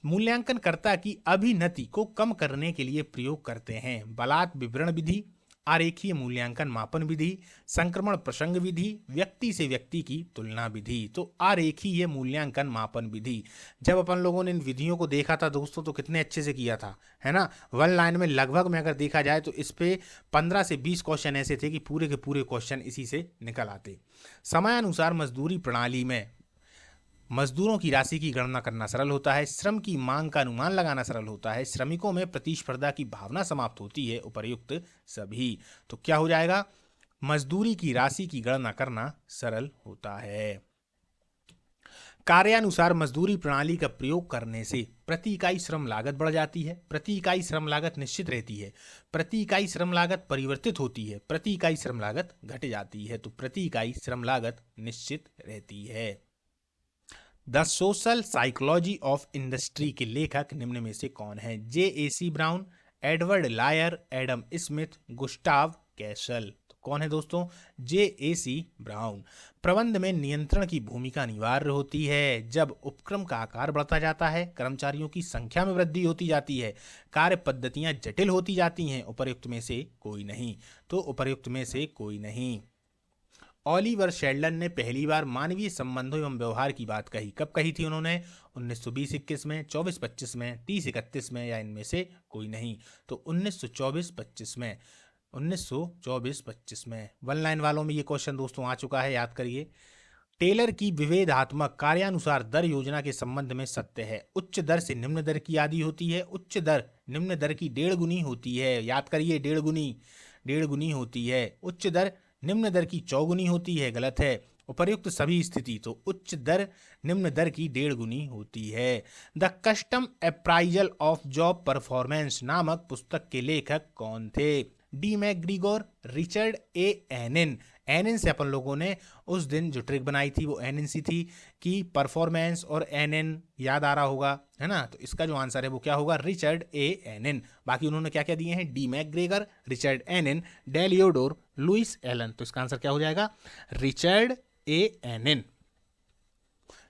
मूल्यांकनकर्ता की अभिनति को कम करने के लिए प्रयोग करते हैं बलात् विवरण विधि, आरेखीय मूल्यांकन मापन विधि, संक्रमण प्रसंग विधि, व्यक्ति से व्यक्ति की तुलना विधि। तो आरेखीय मूल्यांकन मापन विधि, जब अपन लोगों ने इन विधियों को देखा था दोस्तों तो कितने अच्छे से किया था, है ना। 1 लाइन में लगभग में अगर देखा जाए तो इस पे 15 से 20 क्वेश्चन ऐसे थे कि पूरे के पूरे क्वेश्चन इसी से निकल आते। समयानुसार मजदूरी प्रणाली में मजदूरों की राशि की गणना करना सरल होता है, श्रम की मांग का अनुमान लगाना सरल होता है, श्रमिकों में प्रतिस्पर्धा की भावना समाप्त होती है, उपर्युक्त सभी। तो क्या हो जाएगा? मजदूरी की राशि की गणना करना सरल होता है। कार्यानुसार मजदूरी प्रणाली का प्रयोग करने से प्रति इकाई श्रम लागत बढ़ जाती है, प्रति इकाई श्रम लागत निश्चित रहती है, प्रति इकाई श्रम लागत परिवर्तित होती है, प्रति इकाई श्रम लागत घट जाती है। तो प्रति इकाई श्रम लागत निश्चित रहती है। The social psychology of industry के लेखक निम्न में से कौन है? J A C. Brown, Edward Lyre, Adam Smith, Gustav Cassel. तो कौन है दोस्तों? जे.ए.सी. ब्राउन। प्रबंध में नियंत्रण की भूमिका अनिवार्य होती है जब उपक्रम का आकार बढ़ता जाता है, कर्मचारियों की संख्या में वृद्धि होती जाती है, कार्य पद्धतियां जटिल होती जाती हैं, उपर्युक्त में से कोई नहीं। तो उपर्युक्त में से कोई नहीं। ऑलिवर शेल्डन ने पहली बार मानवीय संबंधों एवं व्यवहार की बात कही। कब कही थी उन्होंने? 1920-21 में, 24-25 में, 30-31 में, या इनमें से कोई नहीं। तो 1924-25 में, 1924-25 में। 1 लाइन वालों में ये क्वेश्चन दोस्तों आ चुका है, याद करिए। टेलर की विभेदात्मक कार्यानुसार दर योजना के संबंध में सत्य है। उच्च दर से निम्न दर की आदि होती है, उच्च दर निम्न दर की 1.5 गुनी होती है। याद करिए, 1.5 गुनी होती है। उच्च दर निम्न दर की 4 गुनी होती है, गलत है। उपर्युक्त सभी स्थिति। तो उच्च दर निम्न दर की 1.5 गुनी होती है। The custom appraisal of job performance नामक पुस्तक के लेखक कौन थे? D मैकग्रीगोर, Richard A एनिन। एनिन से अपन लोगों ने उस दिन जो ट्रिक बनाई थी वो एनिन सी थी कि परफॉर्मेंस और एनिन याद आ रहा होगा, है ना। तो इसका जो आंसर है वो क्या होगा? Richard A Enin. बाकी उन्होंने क्या क्या दिए हैं? D McGregor, Richard Enin, Dale Yoder, Louis Allen. तो इसका आंसर क्या हो जाएगा? Richard A Enin.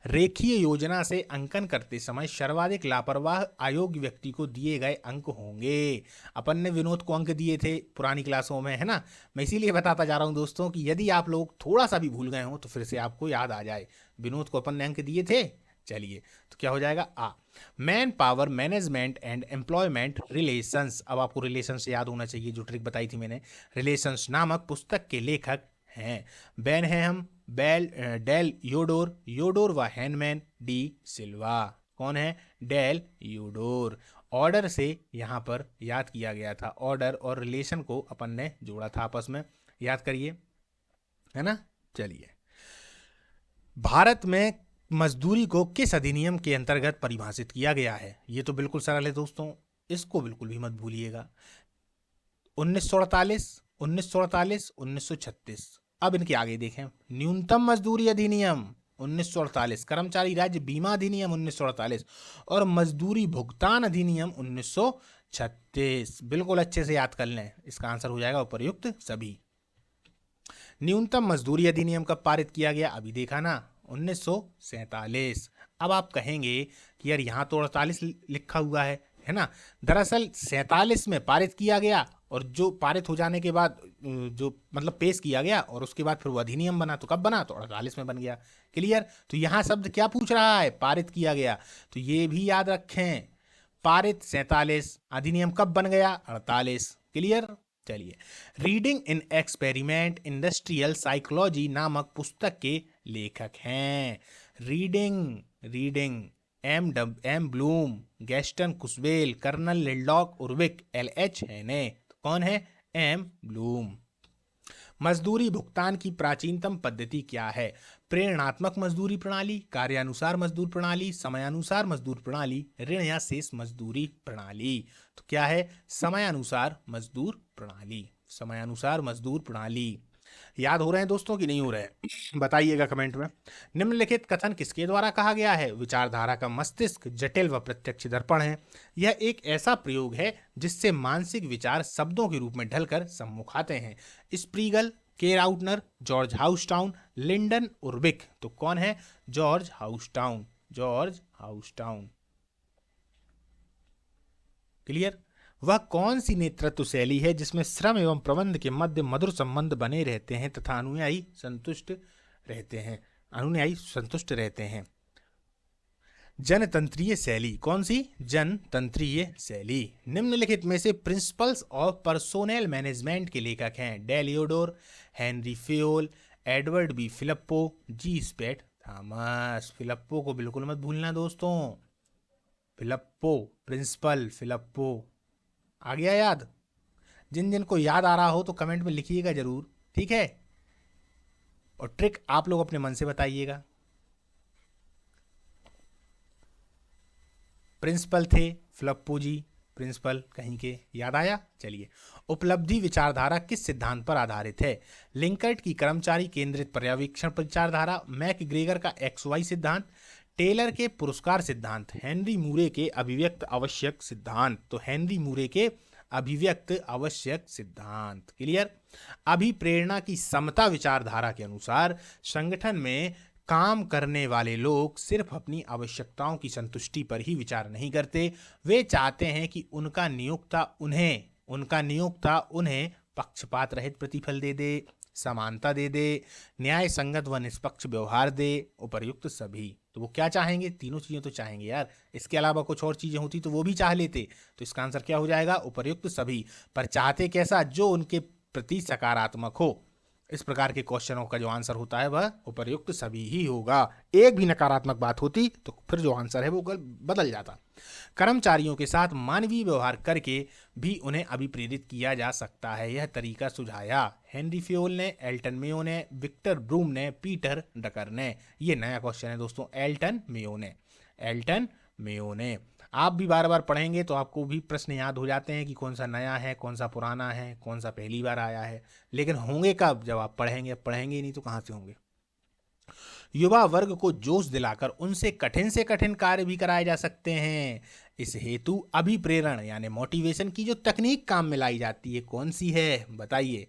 रेखीय योजना से अंकन करते समय सर्वाधिक लापरवाह अयोग्य व्यक्ति को दिए गए अंक होंगे। अपन ने विनोद को अंक दिए थे पुरानी क्लासों में, है ना। मैं इसीलिए बताता जा रहा हूं दोस्तों कि यदि आप लोग थोड़ा सा भी भूल गए हो तो फिर से आपको याद आ जाए। विनोद को अपन ने अंक दिए थे चलिए, तो क्या हो जाएगा आ। Man power management and employment relations, अब आपको रिलेशंस याद होना चाहिए, जो ट्रिक बताई थी मैंने। रिलेशंस नामक पुस्तक के लेखक हैं बैन है हम बेल डेल योडोर, योडोर व हैनमैन डी सिल्वा। कौन है? डेल योडोर। ऑर्डर से यहाँ पर याद किया गया था, ऑर्डर और रिलेशन को अपन ने जोड़ा था आपस में, याद करिए, है ना। चलिए, भारत में मजदूरी को किस अधिनियम के अंतर्गत परिभाषित किया गया है? ये तो बिल्कुल सरल है दोस्तों, इसको बिल्कुल भी मत भूलिएगा। 1948, 1948, 1936। अब इनके आगे देखें, न्यूनतम मजदूरी अधिनियम 1948, कर्मचारी राज्य बीमा अधिनियम 1948 और मजदूरी भुगतान अधिनियम 1936। बिल्कुल अच्छे से याद कर लें, इसका आंसर हो जाएगा उपर्युक्त सभी। न्यूनतम मजदूरी अधिनियम कब पारित किया गया? अभी देखा ना, 1947। अब आप कहेंगे कि यार यहाँ तो 48 लिखा हुआ है ना। दरअसल 47 में पारित किया गया, और जो पारित हो जाने के बाद जो मतलब पेश किया गया, और उसके बाद फिर वो अधिनियम बना, तो कब बना? तो 48 में बन गया। क्लियर? तो यहाँ शब्द क्या पूछ रहा है? पारित किया गया। तो ये भी याद रखें, पारित 47, अधिनियम कब बन गया? 48। क्लियर? चलिए, reading in experiment industrial psychology नामक पुस्तक के लेखक हैं। Reading, reading, M Bloom, Gaston Cuswell, Colonel Lildock, Urwick, LH Haney. तो कौन है? M Bloom. मजदूरी भुगतान की प्राचीनतम पद्धति क्या है? प्रेरणात्मक मजदूरी प्रणाली, कार्यानुसार मजदूर प्रणाली, समयानुसार मजदूर प्रणाली, ऋण या शेष मजदूरी प्रणाली। तो क्या है? समयानुसार मजदूर प्रणाली, समयानुसार मजदूर प्रणाली। याद हो रहे हैं दोस्तों कि नहीं हो रहे हैं? बताइएगा कमेंट में। निम्नलिखित कथन किसके द्वारा कहा गया है? विचारधारा का मस्तिष्क जटिल व प्रत्यक्ष दर्पण है। यह एक ऐसा प्रयोग है जिससे मानसिक विचार शब्दों के रूप में ढलकर सम्मुख आते हैं। Spriegel, Krautner, George Houstown, Lyndon, Urbick. तो कौन है? George Houstown, George Houstown. Clear? वह कौन सी नेतृत्व शैली है जिसमें श्रम एवं प्रबंध के मध्य मधुर संबंध बने रहते हैं तथा अनुयायी संतुष्ट रहते हैं, अनुयायी संतुष्ट रहते हैं? जनतंत्रीय शैली। कौन सी? जनतंत्रीय शैली। निम्नलिखित में से प्रिंसिपल्स ऑफ पर्सोनेल मैनेजमेंट के लेखक हैं? Dale Yoder, Henri Fayol, Edward B Flippo, G Spate Thomas. Flippo को बिल्कुल मत भूलना दोस्तों, फिलिप्पो, प्रिंसिपल फिलिप्पो। आ गया याद? जिन जिन को याद आ रहा हो तो कमेंट में लिखिएगा जरूर, ठीक है। और ट्रिक आप लोग अपने मन से बताइएगा। प्रिंसिपल थे फिलिप्पो जी, प्रिंसिपल कहीं के, याद आया? चलिए, उपलब्धि विचारधारा किस सिद्धांत पर आधारित है? लिंकर्ट की कर्मचारी केंद्रित पर्यवेक्षण विचारधारा, मैकग्रेगर का XY सिद्धांत, टेलर के पुरस्कार सिद्धांत, हेनरी मूरे के अभिव्यक्त आवश्यक सिद्धांत। तो हेनरी मूरे के अभिव्यक्त आवश्यक सिद्धांत। क्लियर? अभिप्रेरणा की समता विचारधारा के अनुसार संगठन में काम करने वाले लोग सिर्फ अपनी आवश्यकताओं की संतुष्टि पर ही विचार नहीं करते, वे चाहते हैं कि उनका नियोक्ता उन्हें पक्षपात रहित प्रतिफल दे दे, समानता दे दे, न्याय संगत व निष्पक्ष व्यवहार दे, उपर्युक्त सभी। तो वो क्या चाहेंगे? तीनों चीजें तो चाहेंगे यार, इसके अलावा कुछ और चीजें होती तो वो भी चाह लेते। तो इसका आंसर क्या हो जाएगा? उपर्युक्त सभी। पर चाहते कैसा? जो उनके प्रति सकारात्मक हो। इस प्रकार के क्वेश्चनों का जो आंसर होता है वह उपर्युक्त सभी ही होगा। एक भी नकारात्मक बात होती तो फिर जो आंसर है वो बदल जाता। कर्मचारियों के साथ मानवीय व्यवहार करके भी उन्हें अभिप्रेरित किया जा सकता है, यह तरीका सुझाया हेनरी फेयोल ने, एल्टन मेयो ने, विक्टर ब्रूम ने, पीटर डकर ने। ये नया क्वेश्चन है दोस्तों, एल्टन मेयो ने, एल्टन मेयो ने। आप भी बार बार पढ़ेंगे तो आपको भी प्रश्न याद हो जाते हैं कि कौन सा नया है, कौन सा पुराना है, कौन सा पहली बार आया है। लेकिन होंगे कब? जब आप पढ़ेंगे ही नहीं तो कहाँ से होंगे। युवा वर्ग को जोश दिलाकर उनसे कठिन कार्य भी कराए जा सकते हैं। इस हेतु अभिप्रेरण यानी मोटिवेशन की जो तकनीक काम में लाई जाती है कौन सी है? बताइए।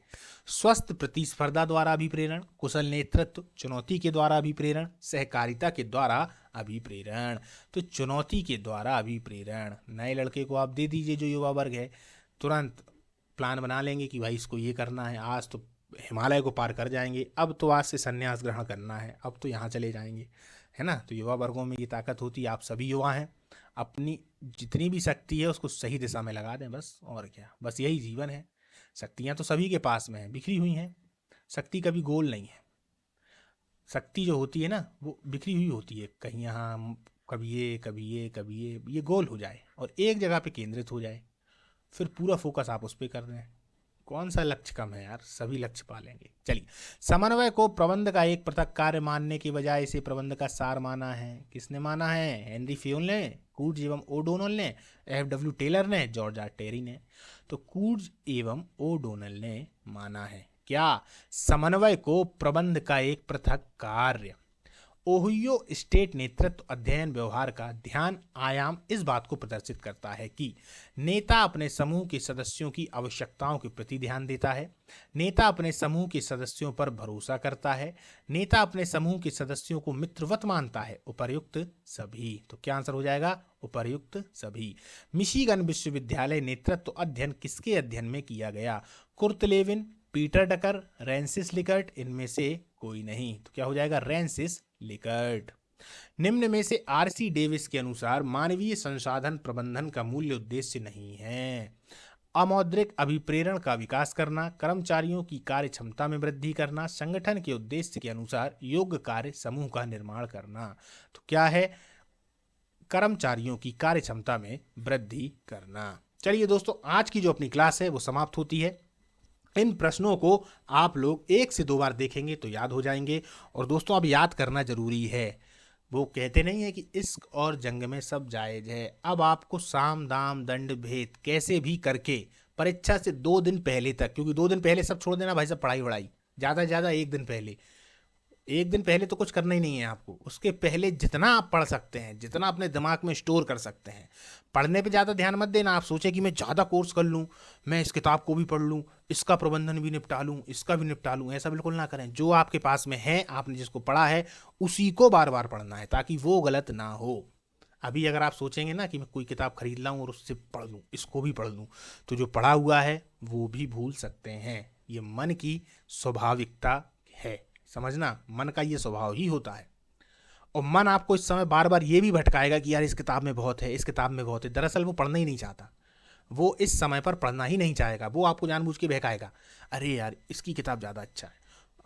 स्वस्थ प्रतिस्पर्धा द्वारा अभिप्रेरण, कुशल नेतृत्व, चुनौती के द्वारा अभिप्रेरण, सहकारिता के द्वारा अभिप्रेरण। तो चुनौती के द्वारा अभिप्रेरण। नए लड़के को आप दे दीजिए जो युवा वर्ग है, तुरंत प्लान बना लेंगे कि भाई इसको ये करना है, आज तो हिमालय को पार कर जाएंगे, अब तो आज से संन्यास ग्रहण करना है, अब तो यहाँ चले जाएंगे, है ना। तो युवा वर्गों में ये ताकत होती है, आप सभी युवा हैं, अपनी जितनी भी शक्ति है उसको सही दिशा में लगा दें बस, और क्या, बस यही जीवन है। शक्तियाँ तो सभी के पास में हैं, बिखरी हुई हैं, शक्ति कभी गोल नहीं है। शक्ति जो होती है ना वो बिखरी हुई होती है, कहीं यहाँ कभी ये कभी ये कभी ये गोल हो जाए और एक जगह पे केंद्रित हो जाए, फिर पूरा फोकस आप उस पर कर रहे हैं। कौन सा लक्ष्य कम है यार, सभी लक्ष्य पालेंगे। चलिए, समन्वय को प्रबंध का एक पृथक कार्य मानने की बजाय इसे प्रबंध का सार माना है। किसने माना है? हेनरी फ्योल ने, कूड्स एवं ओडोनल ने, एफ.डब्ल्यू. टेलर ने, जॉर्ज आर टेरी ने। तो कूड्स एवं ओडोनल ने माना है क्या? समन्वय को प्रबंध का एक पृथक कार्य। ओहियो स्टेट नेतृत्व अध्ययन व्यवहार का ध्यान आयाम इस बात को प्रदर्शित करता है कि नेता अपने समूह के सदस्यों की आवश्यकताओं के प्रति ध्यान देता है, नेता अपने समूह के सदस्यों पर भरोसा करता है, नेता अपने समूह के सदस्यों को मित्रवत मानता है। उपर्युक्त सभी। तो क्या आंसर हो जाएगा? उपर्युक्त सभी। मिशिगन विश्वविद्यालय नेतृत्व अध्ययन किसके अध्ययन में किया गया? Kurt Lewin, Peter डकर, Rensis Likert, इनमें से कोई नहीं। तो क्या हो जाएगा? Rensis Likert. निम्न में से आर.सी. डेविस के अनुसार मानवीय संसाधन प्रबंधन का मूल्य उद्देश्य नहीं है। अमौद्रिक अभिप्रेरण का विकास करना, कर्मचारियों की कार्य क्षमता में वृद्धि करना, संगठन के उद्देश्य के अनुसार योग्य कार्य समूह का निर्माण करना। तो क्या है? कर्मचारियों की कार्य क्षमता में वृद्धि करना। चलिए दोस्तों, आज की जो अपनी क्लास है वो समाप्त होती है। इन प्रश्नों को आप लोग 1 से 2 बार देखेंगे तो याद हो जाएंगे। और दोस्तों, अब याद करना जरूरी है। वो कहते नहीं है कि इश्क और जंग में सब जायज है। अब आपको साम दाम दंड भेद कैसे भी करके परीक्षा से 2 दिन पहले तक, क्योंकि 2 दिन पहले सब छोड़ देना भाई साहब, पढ़ाई वढ़ाई ज़्यादा से ज़्यादा 1 दिन पहले। 1 दिन पहले तो कुछ करना ही नहीं है आपको। उसके पहले जितना आप पढ़ सकते हैं, जितना अपने दिमाग में स्टोर कर सकते हैं, पढ़ने पे ज़्यादा ध्यान मत देना। आप सोचें कि मैं ज़्यादा कोर्स कर लूँ, मैं इस किताब को भी पढ़ लूँ, इसका प्रबंधन भी निपटा लूँ, इसका भी निपटा लूँ। ऐसा बिल्कुल ना करें। जो आपके पास में है, आपने जिसको पढ़ा है, उसी को बार बार पढ़ना है ताकि वो गलत ना हो। अभी अगर आप सोचेंगे ना कि मैं कोई किताब खरीद लाऊं और उससे पढ़ लूँ, इसको भी पढ़ लूँ, तो जो पढ़ा हुआ है वो भी भूल सकते हैं। ये मन की स्वाभाविकता है, समझना। मन का ये स्वभाव ही होता है। और मन आपको इस समय बार बार ये भी भटकाएगा कि यार इस किताब में बहुत है, इस किताब में बहुत है। दरअसल वो पढ़ना ही नहीं चाहता, वो इस समय पर पढ़ना ही नहीं चाहेगा। वो आपको जानबूझ के बहकाएगा, अरे यार इसकी किताब ज़्यादा अच्छा है,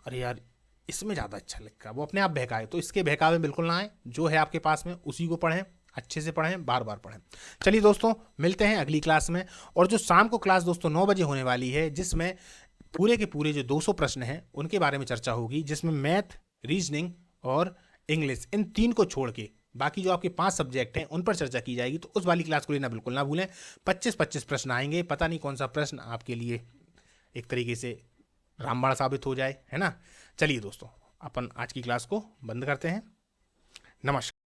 अरे यार इसमें ज़्यादा अच्छा लिखा है। वो अपने आप बहकाए। तो इसके बहकावे में बिल्कुल ना आए। जो है आपके पास में उसी को पढ़ें, अच्छे से पढ़ें, बार बार पढ़ें। चलिए दोस्तों, मिलते हैं अगली क्लास में। और जो शाम को क्लास दोस्तों 9 बजे होने वाली है, जिसमें पूरे के पूरे जो 200 प्रश्न हैं उनके बारे में चर्चा होगी, जिसमें मैथ, रीजनिंग और इंग्लिश, इन 3 को छोड़ के बाकी जो आपके 5 सब्जेक्ट हैं उन पर चर्चा की जाएगी। तो उस वाली क्लास को लेना बिल्कुल ना भूलें। 25-25 प्रश्न आएंगे। पता नहीं कौन सा प्रश्न आपके लिए एक तरीके से रामबाण साबित हो जाए, है ना। चलिए दोस्तों, अपन आज की क्लास को बंद करते हैं। नमस्कार।